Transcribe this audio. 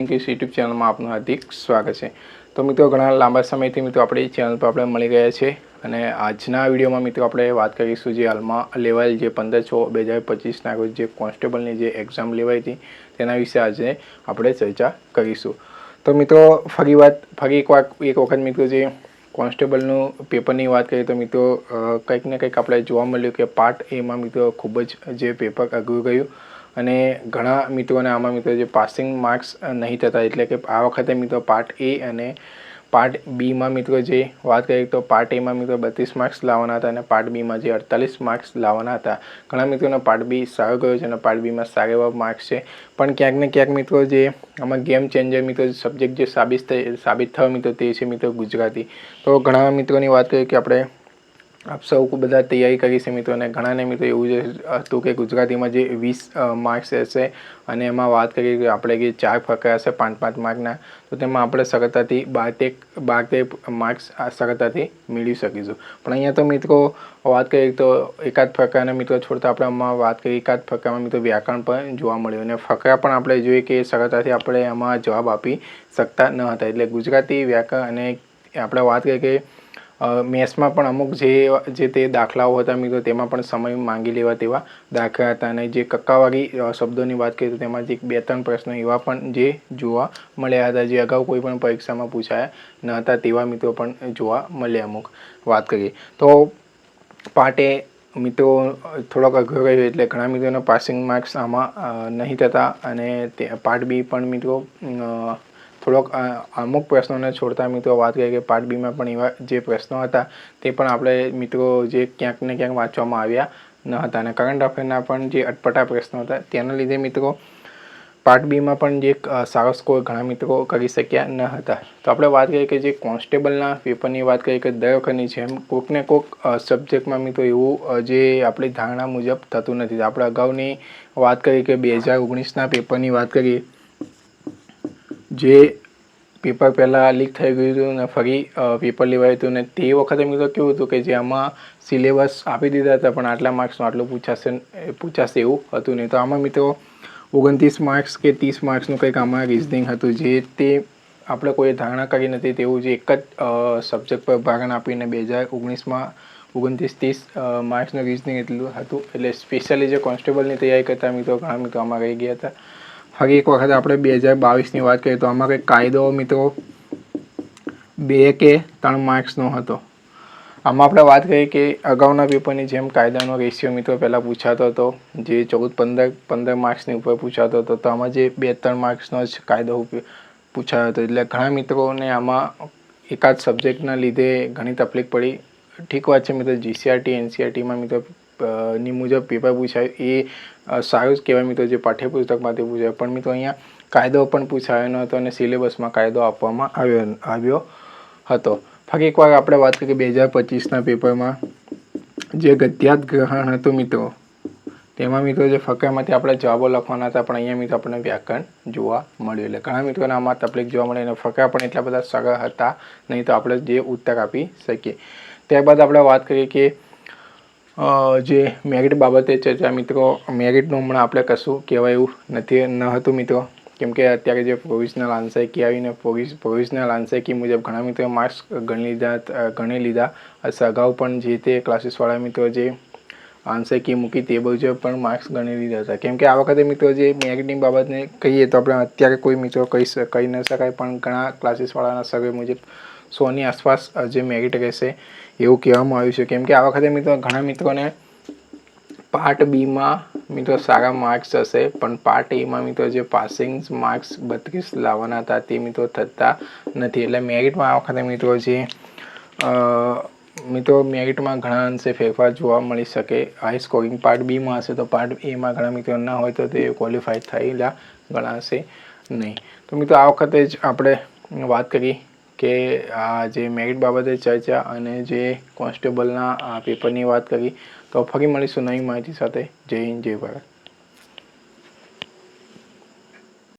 English YouTube channel में आपનું हार्दिक स्वागत है। तो मित्रों घણા લાંબા સમયથી મિત્રો આપણી ચેનલ પર આપણે મળી ગયા છે અને આજના વિડીયોમાં મિત્રો આપણે વાત કરીશું જે હાલમાં લેવાયેલ જે 15/6/2025 ના રોજ જે કોન્સ્ટેબલની જે એક્ઝામ લેવાઈ હતી તેના વિશે આજે આપણે ચર્ચા કરીશું। તો મિત્રો ફરી એક વખત મિત્રો જે કોન્સ્ટેબલનું પેપરની વાત કરીએ તો મિત્રો કંઈક ને કંઈક આપણે જોવા મળ્યું કે પાર્ટ એમાં મિત્રો ખૂબ જ જે પેપર અઘરું ગયું અને ઘણા મિત્રોને આમાં મિત્રો જે પાસિંગ માર્ક્સ નહીં થતા એટલે કે આ વખતે મિત્રો પાર્ટ એ અને પાર્ટ બીમાં મિત્રો જે વાત કરીએ તો પાર્ટ એમાં મિત્રો 32 માર્ક્સ લાવવાના હતા અને પાર્ટ બીમાં જે 48 માર્ક્સ લાવવાના હતા। ઘણા મિત્રોનો પાર્ટ બી સારો ગયો છે અને પાર્ટ બીમાં સારા એવા માર્ક્સ છે, પણ ક્યાંક ને ક્યાંક મિત્રો જે આમાં ગેમ ચેન્જર મિત્રો સબ્જેક્ટ જે સાબિત થયો મિત્રો તે છે મિત્રો ગુજરાતી। તો ઘણા મિત્રોની વાત કરીએ કે આપણે आप सौ को बधा तैयारी करी से मित्रों ने घना ने मित्रों एवं हतुं कि गुजराती में जे 20 मार्क्स हशे अने एमां वात करीए कि आपणे जे 4 फकरा हशे 5-5 मार्कना तो तेमां आपणे सरळताथी 12 मार्क्स सरळताथी मेळवी सकीशुं। पण अहींया तो मित्रों वात करीए तो एकाद फकराने मित्रों छोड़ता आपणे आमां वात करीए एकाद फकरामां मित्रों व्याकरण पण जोवा मळ्युं अने फकरा पण आपणे जोईए कि सरळताथी आपणे आमां जवाब आपी शकता न हता। एटले गुजराती व्याकरण अने आपणे वात करीए कि मैथ्स में पण अमुक जे ते दाखलाओ हता मित्रों तेमां पण समय मांगी लेवा तेवा दाखला हता अने जे कक्कावाળી शब्दोनी वात करीए तो तेमांथी 2-3 प्रश्नो एवा पण जे जोवा मळ्या हता जे अगाऊ कोई पण परीक्षामां पूछाया न हता तेवा मित्रों पण जोवा मळ्या। अमुक वात करीए तो पार्ट ए मित्रों थोड़ोक अघरो रह्यो एटले घणा मित्रोने पासिंग मार्क्स आमां नहीं थता अने पार्ट बी पण मित्रों थोड़ोक अमुक प्रश्नों ने छोड़ता मित्रों बात करिए कि पार्ट बी में पण एवा जे प्रश्नों हता ते पण आपणे मित्रों जे क्यांक ने क्यांक वांचवामां आव्या न हता अने करंट अफेरना पण जे अटपटा प्रश्नों हता तेना लीधे मित्रों पार्ट बी में पण जे सारो स्कोर घणा मित्रों करी शक्या न हता। तो आपणे वात करीए कि जे कोन्स्टेबलना पेपरनी वात करीए कि दर वखतनी जेम कोक ने कोक सब्जेक्ट में मित्रों एवुं जे आपणी धारणा मुजब थतुं नथी। आपणे अगाउनी वात करीए कि 2019 ना पेपरनी वात करीए जे पेपर पहला लीक थई गयुं हतुं ने फरी पेपर लेवायुं हतुं ने ते वखते मित्रों केवुं हतुं कि जे आमां सिलेबस आपी दीधा हता पण आटला मार्क्सनुं आटલું पूछाशे एवुं हतुं नहीं। तो आमां मित्रों 29 मार्क्स के 30 मार्क्सनुं कंईक आमां रिजनिंग हतुं जे ते आपणे कोई धारणा करी नथी तेवुं जे एक ज सब्जेक्ट पर भारण आपीने 2019 में 29-30 मार्क्सनुं रिजनिंग एटલું हतुं एटले स्पेशली जे कोन्स्टेबलनी तैयारी करता मित्रों घणा मित्रों आमां रही गया हता। फरी एक वखत आपणे 2022 ની વાત કરીએ તો આમાં કંઈક કાયદો મિત્રો 2 કે 3 માર્ક્સનો હતો। આમાં આપણે વાત કરીએ કે અગાઉના પેપરની જેમ કાયદાનો રેશિયો મિત્રો પહેલાં પૂછાતો હતો જે 14-15 માર્ક્સની ઉપર પૂછાતો હતો, તો આમાં જે 2-3 માર્ક્સનો જ કાયદો પૂછાયો હતો એટલે ઘણા મિત્રોને આમાં એકાદ સબ્જેક્ટના લીધે ઘણી તકલીફ પડી। ઠીક વાત છે મિત્રો, જીસીઆરટી એનસીઆરટીમાં મિત્રો ની મુજબ પેપર પૂછાયું એ સારું જ કહેવાય મિત્રો, જે પાઠ્યપુસ્તકમાંથી પૂછાય, પણ મિત્રો અહીંયા કાયદો પણ પૂછાયો ન હતો અને સિલેબસમાં કાયદો આપવામાં આવ્યો હતો। ફરી એકવાર આપણે વાત કરીએ 2025ના પેપરમાં જે ગદ્યાત્મક ગ્રહણ હતું મિત્રો તેમાં મિત્રો જે ફકરામાંથી આપણે જવાબો લખવાના હતા પણ અહીંયા મિત્રો આપણને વ્યાકરણ જોવા મળ્યું એટલે ઘણા મિત્રોને આમાં તકલીફ જોવા મળી અને ફકરા પણ એટલા બધા સરળ હતા નહીં, તો આપણે જે ઉત્તર આપી શકીએ। ત્યારબાદ આપણે વાત કરીએ કે જે મેરિટ બાબતે ચર્ચા મિત્રો, મેરિટનું હમણાં આપણે કશું કહેવાય એવું ન હતું મિત્રો, કેમ કે અત્યારે જે પ્રોવિઝનલ આન્સર કી આવીને પ્રોવિઝનલ આન્સર કી મુજબ ઘણા મિત્રો માર્ક્સ ગણી લીધા હશે। અગાઉ પણ જે તે ક્લાસીસવાળા મિત્રો જે આન્સર કી મૂકી તે મુજબ પણ માર્ક્સ ગણી લીધા હતા, કેમ કે આ વખતે મિત્રો જે મેરિટની બાબતને કહીએ તો આપણે અત્યારે કોઈ મિત્રો કહી ન શકાય, પણ ઘણા ક્લાસીસવાળાના સર્વે મુજબ 100ની આસપાસ જે મેરિટ રહેશે એવું કહેવામાં આવ્યું છે, કેમ કે આ વખતે મિત્રો ઘણા મિત્રોને પાર્ટ બીમાં મિત્રો સારા માર્ક્સ હશે પણ પાર્ટ એમાં મિત્રો જે પાસિંગ માર્ક્સ 32 લાવવાના હતા તે મિત્રો થતા નથી। એટલે મેરિટમાં આ વખતે મિત્રો જે મેરિટમાં ઘણા અંશે ફેરફાર જોવા મળી શકે। હાઈ સ્કોરિંગ પાર્ટ બીમાં હશે તો પાર્ટ એમાં ઘણા મિત્રો ના હોય તો તે ક્વોલિફાય થયેલા ગણાશે નહીં। તો મિત્રો આ વખતે જ આપણે વાત કરી કે આ જે મેરિટ બાબતે ચર્ચા અને જે કોન્સ્ટેબલના પેપરની વાત કરી। તો ફરી મળીશું નવી માહિતી સાથે। જય હિન્દ, જય ભારત।